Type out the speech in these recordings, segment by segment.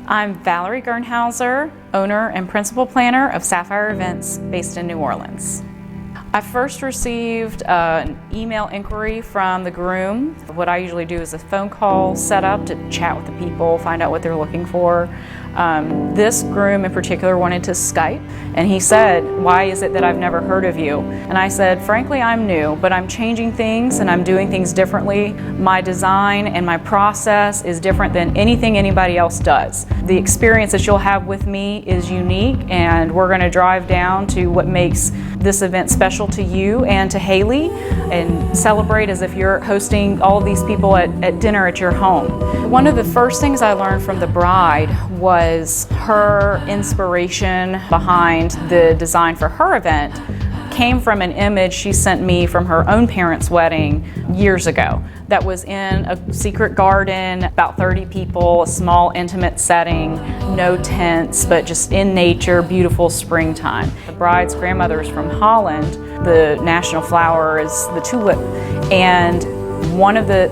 I'm Valerie Gernhauser, owner and principal planner of Sapphire Events based in New Orleans. I first received an email inquiry from the groom. What I usually do is a phone call set up to chat with the people, find out what they're looking for. This groom in particular wanted to Skype, and he said, "Why is it that I've never heard of you?" And I said, "Frankly, I'm new, but I'm changing things and I'm doing things differently. My design and my process is different than anything anybody else does. The experience that you'll have with me is unique, and we're going to drive down to what makes this event special to you and to Haley and celebrate as if you're hosting all of these people at dinner at your home." One of the first things I learned from the bride was her inspiration behind the design for her event came from an image she sent me from her own parents' wedding years ago that was in a secret garden, about 30 people, a small intimate setting, no tents, but just in nature, beautiful springtime. The bride's grandmother is from Holland. The national flower is the tulip, and one of the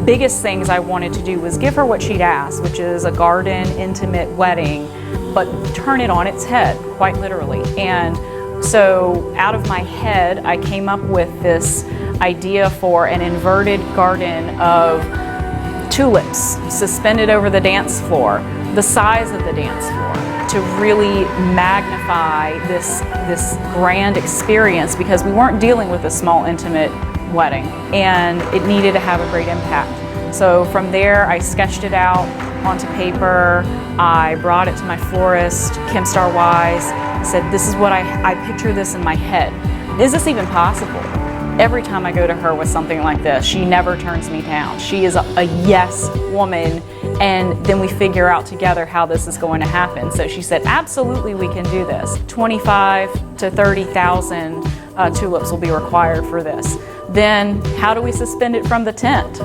biggest things I wanted to do was give her what she'd asked, which is a garden intimate wedding, but turn it on its head, quite literally. And so out of my head, I came up with this idea for an inverted garden of tulips suspended over the dance floor, the size of the dance floor, to really magnify this grand experience, because we weren't dealing with a small intimate wedding and it needed to have a great impact. So from there, I sketched it out onto paper. I brought it to my florist, Kim Star Wise, said, "This is what I picture this in my head. Is this even possible?" Every time I go to her with something like this, she never turns me down. She is a yes woman, and then we figure out together how this is going to happen. So she said, "Absolutely, we can do this. 25 to 30,000 tulips will be required for this." Then how do we suspend it from the tent?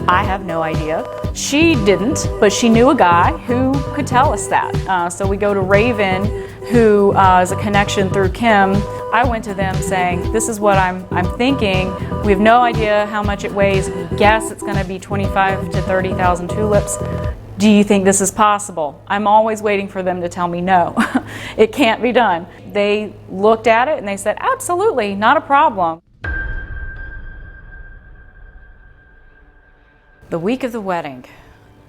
I have no idea. She didn't, but she knew a guy who could tell us that. So we go to Raven, who is a connection through Kim. I went to them saying, "This is what I'm thinking. We have no idea how much it weighs. We guess it's going to be 25 to 30,000 tulips. Do you think this is possible?" I'm always waiting for them to tell me no. It can't be done. They looked at it and they said, "Absolutely, not a problem." The week of the wedding,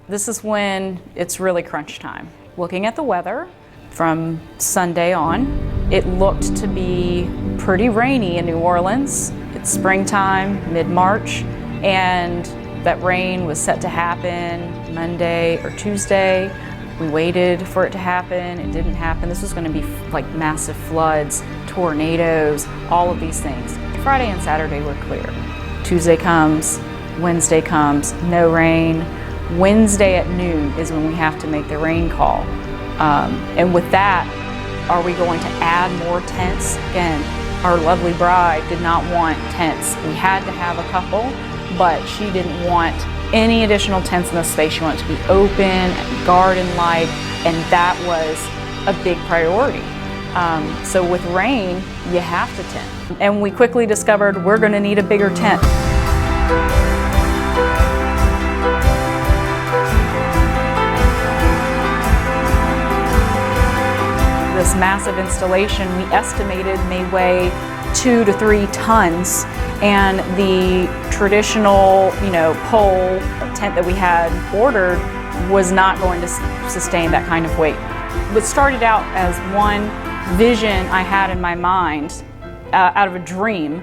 this is when it's really crunch time. Looking at the weather from Sunday on, it looked to be pretty rainy in New Orleans. It's springtime, mid-March, and that rain was set to happen Monday or Tuesday. We waited for it to happen. It didn't happen. This was going to be like massive floods, tornadoes, all of these things. Friday and Saturday were clear. Tuesday comes, Wednesday comes, no rain. Wednesday at noon is when we have to make the rain call. And with that, are we going to add more tents? Again, our lovely bride did not want tents. We had to have a couple, but she didn't want any additional tents in the space. She wanted it to be open and garden-like, and that was a big priority. So with rain, you have to tent. And we quickly discovered we're going to need a bigger tent. This massive installation, we estimated, may weigh 2 to 3 tons, and the traditional, pole tent that we had ordered was not going to sustain that kind of weight. What started out as one vision I had in my mind, out of a dream,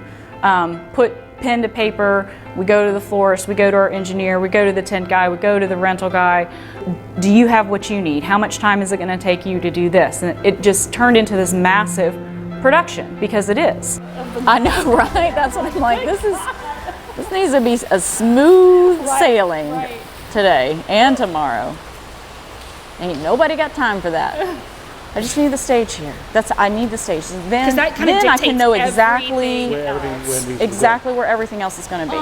put pen to paper, we go to the florist, we go to our engineer, we go to the tent guy, we go to the rental guy. Do you have what you need? How much time is it going to take you to do this? And it just turned into this massive production, because it is. I know, right? That's what I'm like. This needs to be a smooth sailing today and tomorrow. Ain't nobody got time for that. I just need the stage here. I need the stage. Then I can know exactly where everything else is going to be.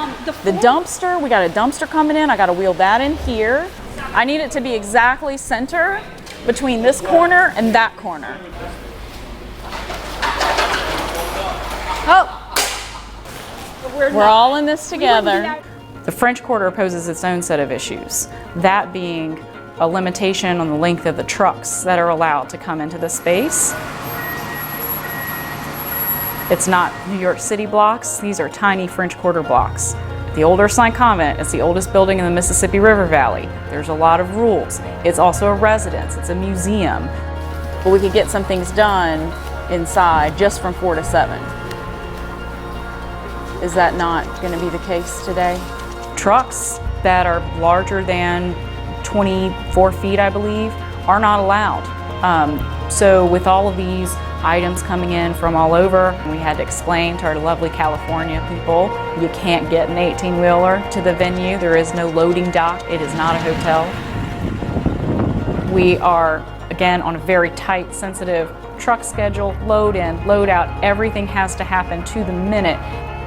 The dumpster, we got a dumpster coming in. I got to wheel that in here. I need it to be exactly center between this corner and that corner. Oh, we're all in this together. The French Quarter poses its own set of issues. That being a limitation on the length of the trucks that are allowed to come into the space. It's not New York City blocks, these are tiny French Quarter blocks. The Old Ursuline Convent is the oldest building in the Mississippi River Valley. There's a lot of rules. It's also a residence, it's a museum. But we could get some things done inside just from 4 to 7. Is that not going to be the case today? Trucks that are larger than 24 feet, I believe, are not allowed. So with all of these items coming in from all over, we had to explain to our lovely California people, you can't get an 18-wheeler to the venue. There is no loading dock. It is not a hotel. We are, again, on a very tight, sensitive truck schedule, load in, load out. Everything has to happen to the minute.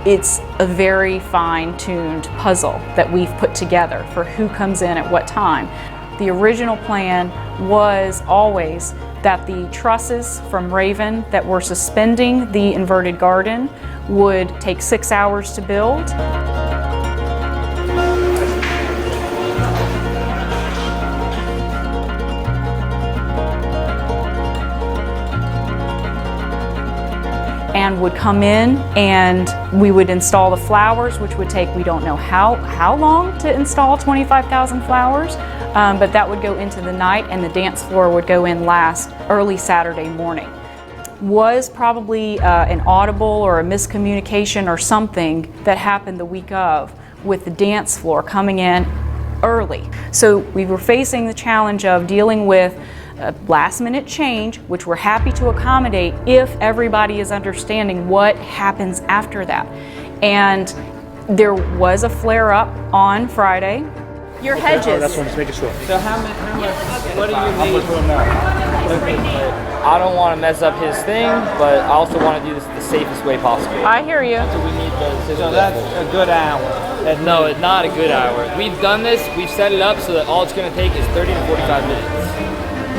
It's a very fine-tuned puzzle that we've put together for who comes in at what time. The original plan was always that the trusses from Raven that were suspending the inverted garden would take 6 hours to build. And would come in and we would install the flowers, which would take, we don't know how long to install 25,000 flowers, but that would go into the night, and the dance floor would go in last early Saturday morning. Was probably an audible or a miscommunication or something that happened the week of with the dance floor coming in early. So we were facing the challenge of dealing with a last-minute change, which we're happy to accommodate if everybody is understanding what happens after that. And there was a flare-up on Friday. Your hedges. Oh, that's what I'm making sure. So how much, what do you need? I don't want to mess up his thing, but I also want to do this the safest way possible. I hear you. So we need the So that's a good hour. No, it's not a good hour. We've done this, we've set it up so that all it's going to take is 30 to 45 minutes.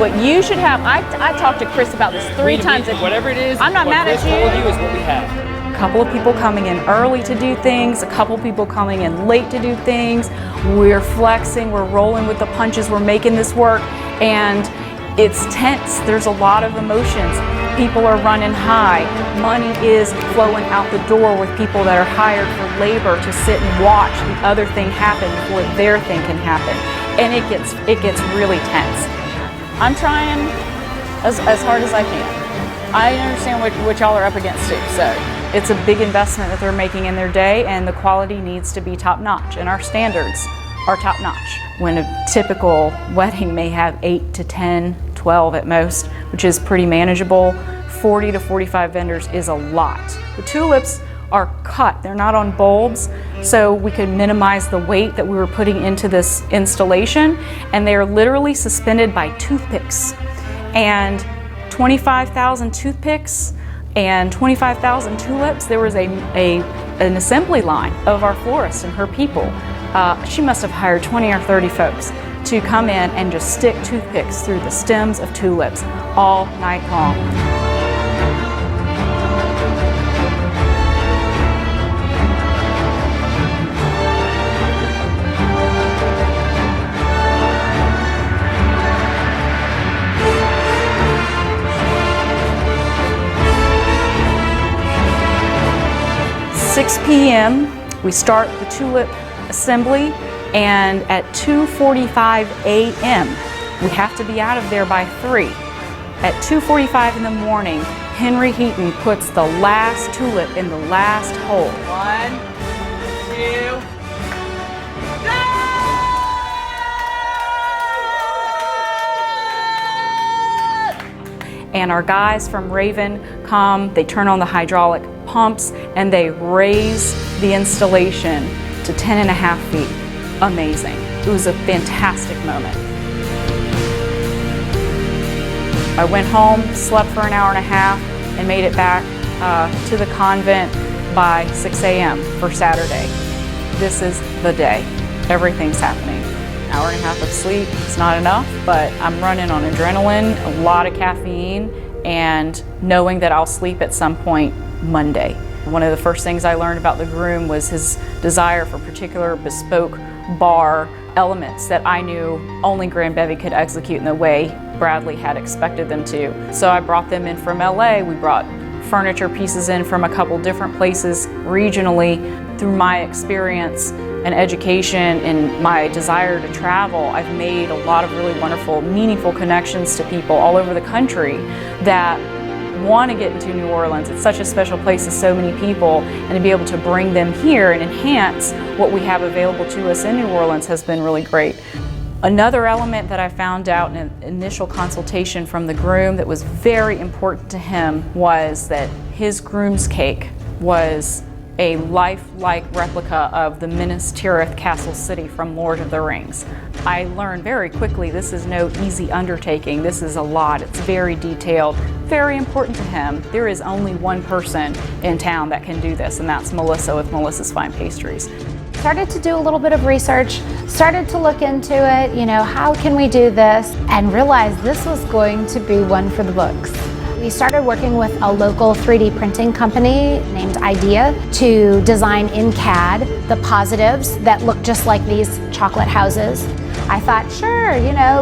What you should have, I talked to Chris about this three times. Whatever it is, I'm not what mad Chris at you. told you is what we have. A couple of people coming in early to do things, a couple of people coming in late to do things. We're flexing, we're rolling with the punches, we're making this work, and it's tense. There's a lot of emotions. People are running high. Money is flowing out the door with people that are hired for labor to sit and watch the other thing happen before their thing can happen. And it gets really tense. I'm trying as hard as I can. I understand what y'all are up against too, so it's a big investment that they're making in their day, and the quality needs to be top-notch, and our standards are top-notch. When a typical wedding may have 8 to 10, 12 at most, which is pretty manageable, 40 to 45 vendors is a lot. The tulips are cut, they're not on bulbs, so we could minimize the weight that we were putting into this installation, and they are literally suspended by toothpicks. And 25,000 toothpicks and 25,000 tulips, there was an assembly line of our florist and her people. She must have hired 20 or 30 folks to come in and just stick toothpicks through the stems of tulips all night long. 6 p.m. we start the tulip assembly, and at 2:45 a.m. we have to be out of there by 3. At 2:45 in the morning, Henry Heaton puts the last tulip in the last hole. 1, 2, and our guys from Raven come, they turn on the hydraulic pumps, and they raise the installation to 10.5 feet. Amazing. It was a fantastic moment. I went home, slept for an hour and a half, and made it back to the convent by 6 a.m. for Saturday. This is the day. Everything's happening. Hour and a half of sleep, it's not enough, but I'm running on adrenaline, a lot of caffeine, and knowing that I'll sleep at some point Monday. One of the first things I learned about the groom was his desire for a particular bespoke bar elements that I knew only Grand Bevy could execute in the way Bradley had expected them to. So I brought them in from LA. We brought furniture pieces in from a couple different places regionally. Through my experience and education and my desire to travel, I've made a lot of really wonderful, meaningful connections to people all over the country that want to get into New Orleans. It's such a special place to so many people, and to be able to bring them here and enhance what we have available to us in New Orleans has been really great. Another element that I found out in an initial consultation from the groom that was very important to him was that his groom's cake was a lifelike replica of the Minas Tirith Castle City from Lord of the Rings. I learned very quickly this is no easy undertaking. This is a lot. It's very detailed, very important to him. There is only one person in town that can do this, and that's Melissa with Melissa's Fine Pastries. Started to do a little bit of research, started to look into it, how can we do this, and realized this was going to be one for the books. We started working with a local 3D printing company named Idea to design in CAD the positives that look just like these chocolate houses. I thought, sure,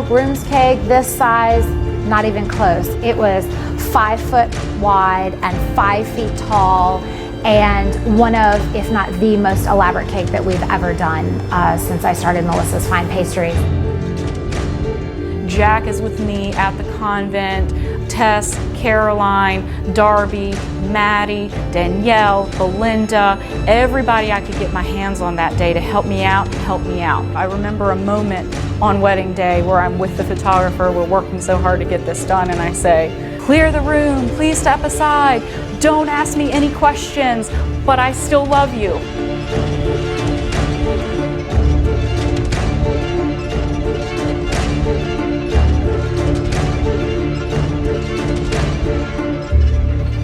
groom's cake this size, not even close. It was 5 foot wide and 5 feet tall, and one of, if not the most elaborate cake that we've ever done since I started Melissa's Fine Pastries. Jack is with me at the convent, Tess, Caroline, Darby, Maddie, Danielle, Belinda, everybody I could get my hands on that day to help me out. I remember a moment on wedding day where I'm with the photographer, we're working so hard to get this done, and I say, clear the room, please step aside, don't ask me any questions, but I still love you.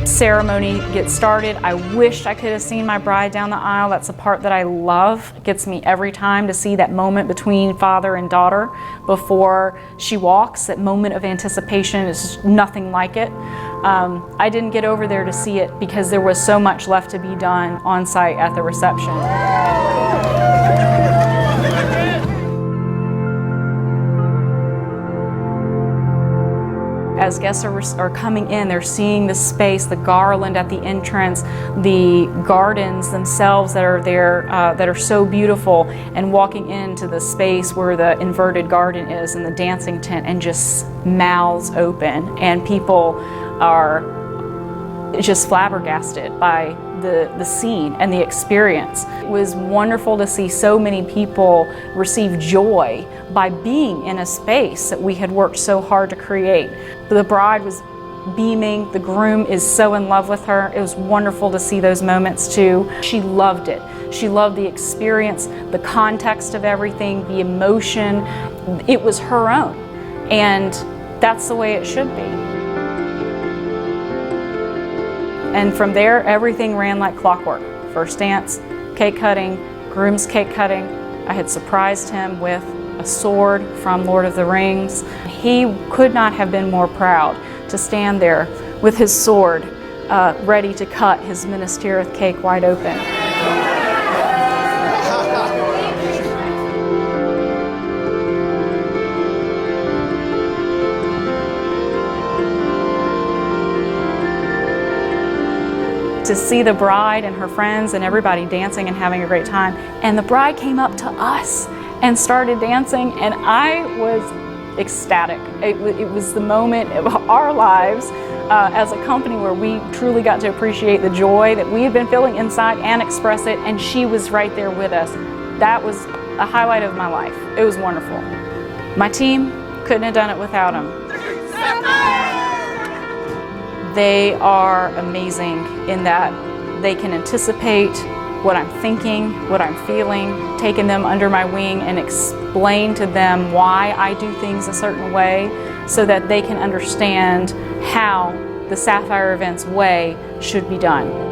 Ceremony gets started. I wished I could have seen my bride down the aisle. That's a part that I love. It gets me every time to see that moment between father and daughter before she walks. That moment of anticipation is nothing like it. I didn't get over there to see it because there was so much left to be done on site at the reception. As guests are coming in, they're seeing the space, the garland at the entrance, the gardens themselves that are there that are so beautiful, and walking into the space where the inverted garden is and the dancing tent, and just mouths open, and people are just flabbergasted by the scene and the experience. It was wonderful to see so many people receive joy by being in a space that we had worked so hard to create. The bride was beaming, the groom is so in love with her. It was wonderful to see those moments too. She loved it. She loved the experience, the context of everything, the emotion. It was her own, and that's the way it should be. And from there, everything ran like clockwork. First dance, cake cutting, groom's cake cutting. I had surprised him with a sword from Lord of the Rings. He could not have been more proud to stand there with his sword, ready to cut his Minas Tirith cake wide open. To see the bride and her friends and everybody dancing and having a great time. And the bride came up to us and started dancing, and I was ecstatic. It was the moment of our lives as a company where we truly got to appreciate the joy that we had been feeling inside and express it, and she was right there with us. That was a highlight of my life. It was wonderful. My team couldn't have done it without them. They are amazing in that they can anticipate what I'm thinking, what I'm feeling, taking them under my wing and explain to them why I do things a certain way so that they can understand how the Sapphire Events way should be done.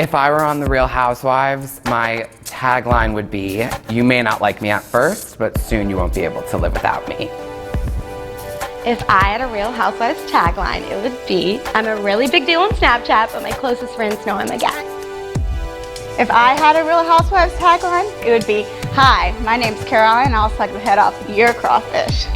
If I were on The Real Housewives, my tagline would be, "You may not like me at first, but soon you won't be able to live without me." If I had a Real Housewives tagline, it would be, "I'm a really big deal on Snapchat, but my closest friends know I'm a gang." If I had a Real Housewives tagline, it would be, "Hi, my name's Caroline, and I'll suck the head off your crawfish."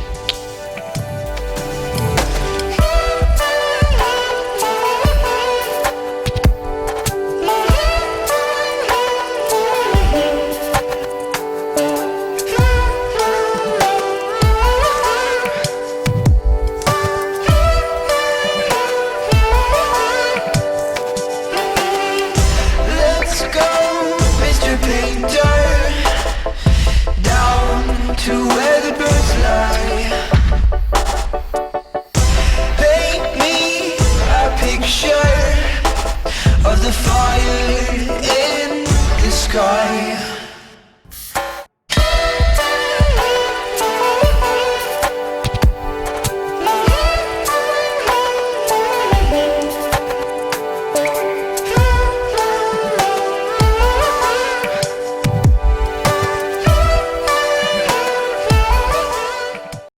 To where the birds lie, paint me a picture of the fire in the sky.